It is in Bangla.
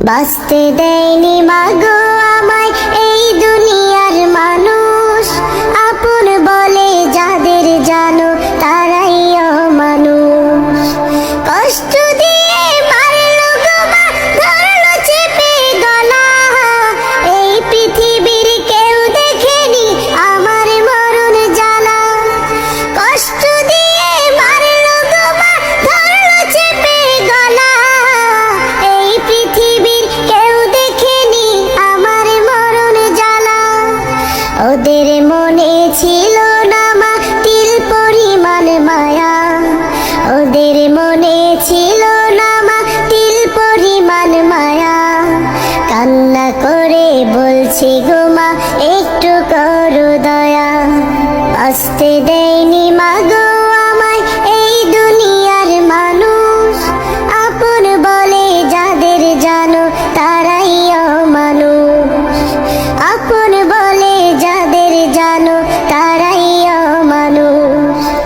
বাঁচতে দেয়নি মাগো আমায় এই দুনিয়ার মানুষ, আপন বলে যাদের জানো তারাই অমানুষ। কষ্ট দিয়ে মারলো গো মা, ধরলো চেপে গলা, এই পৃথিবীর কেউ দেখেনি আমার মরণ জ্বালা। কষ্ট দিয়ে মারলো গো মা, ধরলো চেপে গলা, এই পৃথিবীর কেউ দেখেনি আমার মরণ জ্বালা। ওদের মনে ছিল না মা তিল পরিমাণ মায়া, ওদের মনে ছিল না মা তিল পরিমাণ মায়া। কান্না করে বলছি গো